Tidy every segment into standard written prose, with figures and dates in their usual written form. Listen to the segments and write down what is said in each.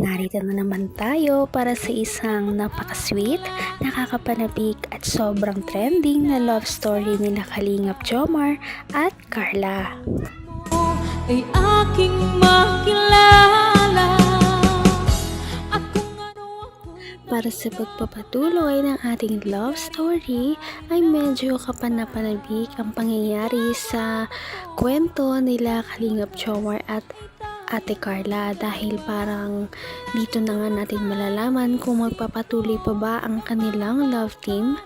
narito na naman tayo para sa isang napaka-sweet, nakakapanabik at sobrang trending na love story nila Kalingap Jomar at Carla. Ay aking makilala. Para sa pagpapatuloy ng ating love story ay medyo kapanapanabik ang pangyayari sa kwento nila Kalingap Jomar at Ate Carla dahil parang dito na nga natin malalaman kung magpapatuloy pa ba ang kanilang love team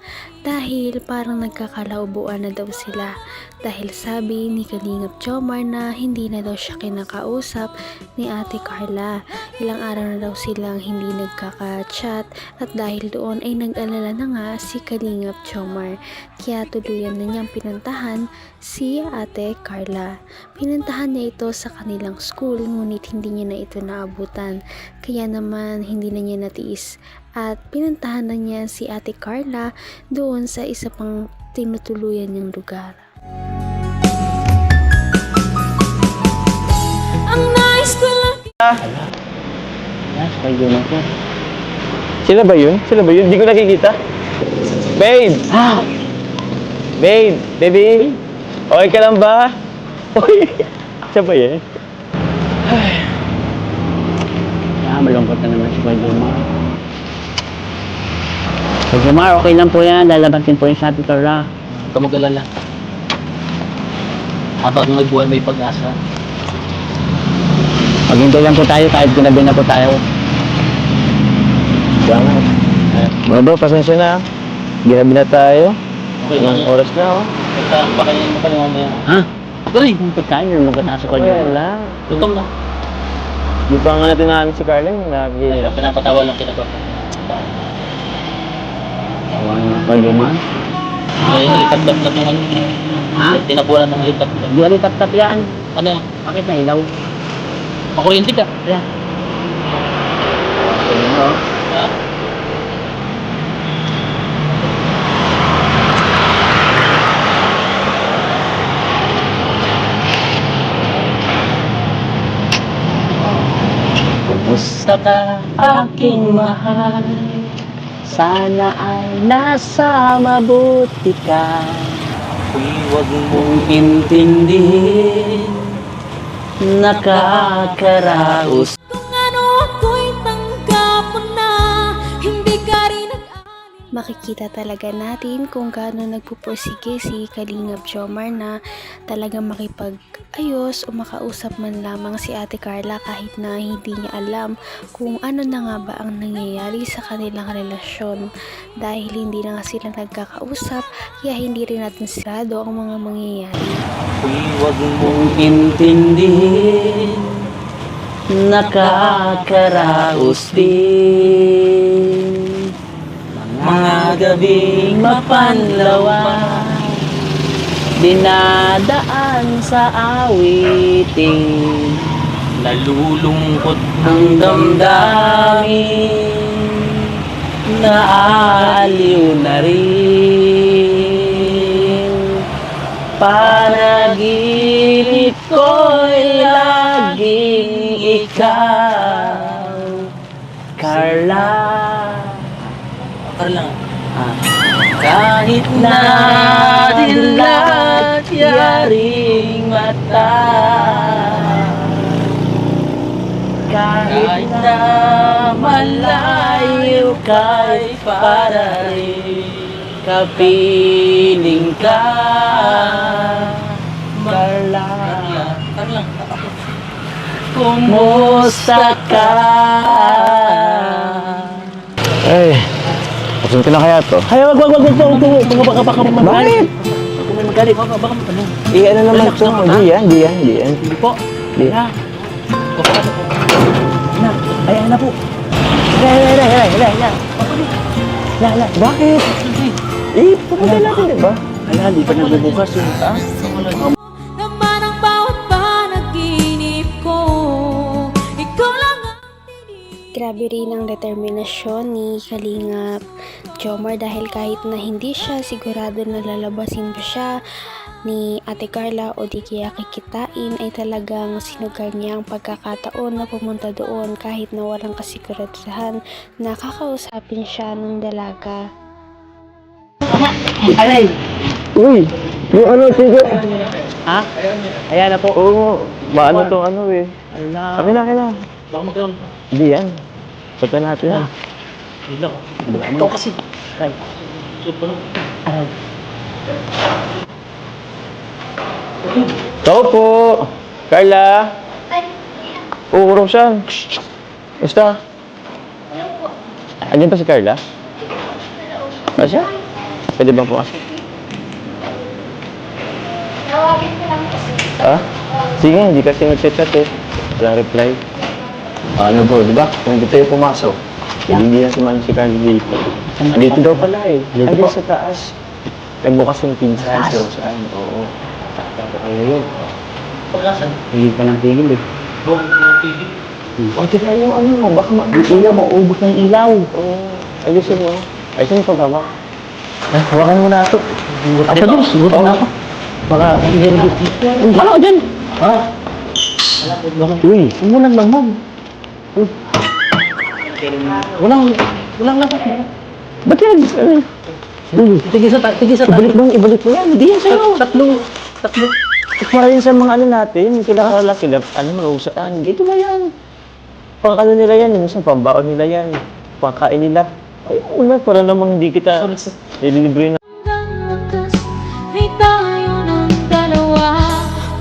dahil parang nagkakalaubuan na daw sila dahil sabi ni Kalingap Jomar na hindi na daw siya kinakausap ni Ate Carla. Ilang araw na daw silang hindi nagkaka-chat at dahil doon ay nag-alala na nga si Kalingap Jomar kaya tuluyan na niyang pinuntahan si Ate Carla. Pinuntahan niya ito sa kanilang school ngunit hindi niya na ito naabutan kaya naman hindi na niya natiis at pinuntahan na niya si Ate Carla doon sa isa pang tinutuluyan niyang lugar. Ang nais ko lang. Sila ba yun? Sila ba yun? Hindi ko nakikita. Babe! Babe! Baby! Okay ka lang ba? Uy! Siya ba yan? Malungkot na naman si Kuya Jomar. Kuya Jomar, okay lang po yan. Lalabasin po yung sa Ate Carla. Huwag ka mag-alala. Habang nagbuhay may pag-asa. Maghintay lang po tayo kahit ginabi na po tayo. Salamat. Bro, pasensya na. Ginabi na tayo. Okay lang. Ilang oras na, oh. Baka nyo mo ka naman mamaya. Ha? Tuloy! Ang pagkain yung magkataas ko Wala dyan. lang. Tutom na. Di pa nga natin namin si Carla yung lagi. Pinapatawa lang kita ko. Awan mo, Kuya Jomar. Ay, halitap-tap na tungan. Ha? Tinapunan ng halitap-tap. Di rin tap-tap yan. Ano yan? Bakit na ilaw? Makuryente ka. Kaya. Ah. Kumusta ka, aking mahal? Sana ay nasa mabuti ka. Huwag mong intindihin, nakakaraos. Kung ano ako'y tanggap mo na. Hindi ka rin Makikita talaga natin kung gaano nagpupursige si Kalingap Jomar na talagang makipag-ayos o makausap man lamang si Ate Carla kahit na hindi niya alam kung ano na nga ba ang nangyayari sa kanilang relasyon dahil hindi na nga sila nagkakausap kaya hindi rin natin sigurado ang mga mangyayari. Huwag mong intindihin, nakakaraos din. Mga gabing mapanlawa, dinadaan sa awiting, nalulungkot ang damdamin, naaaliw na rin. Panaginip ko'y laging ikaw, Carla. Carla. Kahit na dilat yaring mata, kahit na malayo kay para rin kapiling ka, Carla. Carla. Kumusta ka? Ay, tapos ko na kaya to. Ay, wag. Baka magalit. Bakit? Ako may magalit. Baka ano? Ano naman to? Di yan. Hindi po. Di. Na. Ayan na po. Hala. Bakit? Pupunta natin, di ba? Hala, di pa nagbubukas yun. Ha? naman ang bawat panaginip ko. Ikaw lang ang Grabe rin ang determinasyon ni Kalingap Jomar dahil kahit na hindi siya sigurado na lalabasin pa siya ni Ate Carla o di kaya kikitain, ay talagang sinugal niya ang pagkakataon na pumunta doon kahit na walang kasiguraduhan na kakausapin siya ng dalaga. Alay! Uy! Yung ano, sige! Ha? Ayan na po. Oo, maano tong ano eh. Ala. Kami na. Baka magkaroon. Hindi yan. Pata natin yan. Hindi lang. Ito kasi. Ay. Super. Aray. Tao po! Carla! Oo, Rosan. Basta? Andiyan pa si Carla? Ba siya? Pwede bang pumasok? Ah? Sige, hindi kasi nag-chat eh. Walang reply. Ano po, di ba? Kung hindi tayo pumasok, hindi na sumanin si Carla dito. Andito daw pala eh. Andito sa taas. Nagbukas yung pinsan si Rosan. Oo. Ano yun? Pagkasan. Hindi pa lang tingin eh. Buong TV. O, tira yung ano mo, baka Ilaw, maubos ng ilaw. Oo. Ayusin mo. Ayusin mo pagkama. Ay, hawakan mo na ito. Ako din, siguro na ako. Baka hindi rin dito. Ano ka dyan? Ha? Uy! Huwag mo lang lamang. Walang lakas. Ba't yan? Tigil sa Ibalik mo yan. Hindi yan sa'yo. Tatlo. Para yun sa mga ano natin, sila ano, marusaan. Dito na yan. Pangkano nila yan, yun sa pambaon nila yan. Pangkain nila. Ay, una, para namang hindi kita nililibre na. Hanggang wakas ay tayo ng dalawa.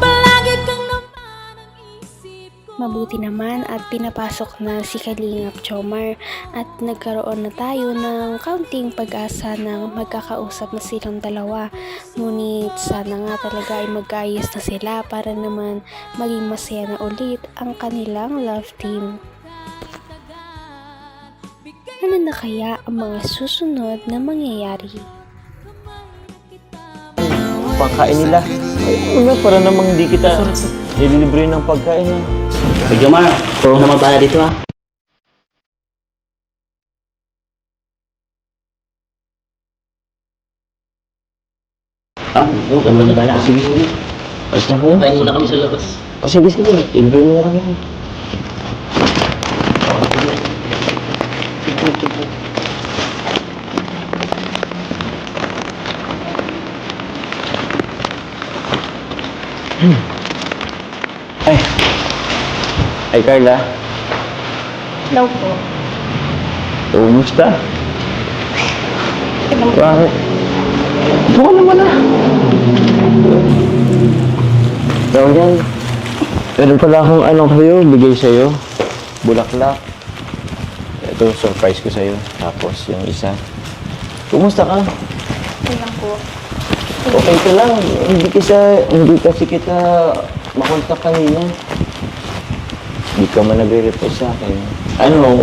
Palagi kang naman ang isip ko. Mabuti naman at pinapasok na si Kalingap Jomar at nagkaroon na tayo ng kaunting pag-asa na magkakausap na silang dalawa. Ngunit sana nga talaga ay magkaayos na sila para naman maging masaya na ulit ang kanilang love team. Ano na kaya ang mga susunod na mangyayari? Pangkain nila. Ay, una, para namang hindi kita nililibre ng pagkain. Medyo ma, puro naman pala dito ha. Ganun ba na? Sige. Ayos na po. Tayo muna kami sa labas. O sige. Libre mo lang yan. Ay, Carla. Hello po. Kumusta? Bakit? Ito ka naman ah. Tawag yan. Meron pala akong ano kayo, bigay sa'yo. Bulaklak. Ito, surprise ko sa'yo. Tapos yung isa. Kumusta ka? Okay lang po. Okay ka lang. Hindi kasi kita makontak kanina. Hindi ka man nagre-reply sa akin. Ano,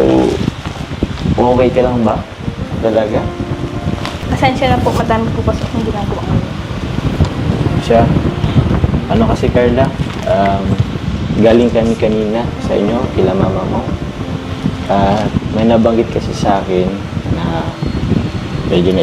okay ka lang ba? Talaga? Pasensya na po, madami po pasok ng ginagawa ko. Siya. Ano kasi Carla, galing kami kanina sa inyo, kila mama mo. May nabanggit kasi sa akin na medyo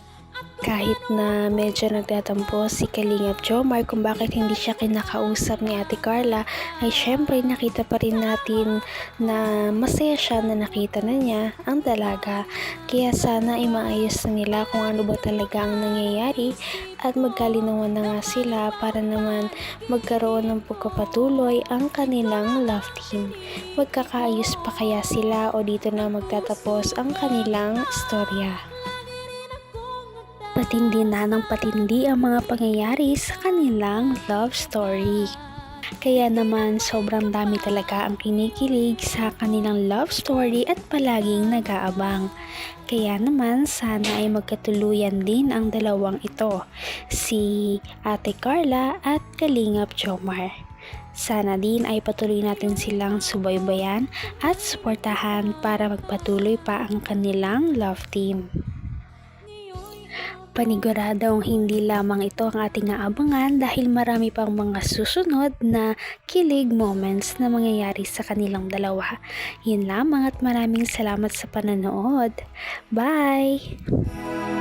Kahit na medyo nagtatampo si Kalingap Jomar kung bakit hindi siya kinakausap ni Ate Carla, ay syempre nakita pa rin natin na masaya siya na nakita na niya ang dalaga. Kaya sana ay maayos na nila kung ano ba talaga ang nangyayari at magkalinawan na nga sila para naman magkaroon ng pagkapatuloy ang kanilang love team. Magkakaayos pa kaya sila o dito na magtatapos ang kanilang istorya? Patindi na ng patindi ang mga pangyayari sa kanilang love story. Kaya naman sobrang dami talaga ang kinikilig sa kanilang love story at palaging nag-aabang. Kaya naman sana ay magkatuluyan din ang dalawang ito, si Ate Carla at Kalingap Jomar. Sana din ay patuloy natin silang subaybayan at suportahan para magpatuloy pa ang kanilang love team. Paniguradong hindi lamang ito ang ating aabangan dahil marami pang mga susunod na kilig moments na mangyayari sa kanilang dalawa. Yun lamang at maraming salamat sa pananood. Bye!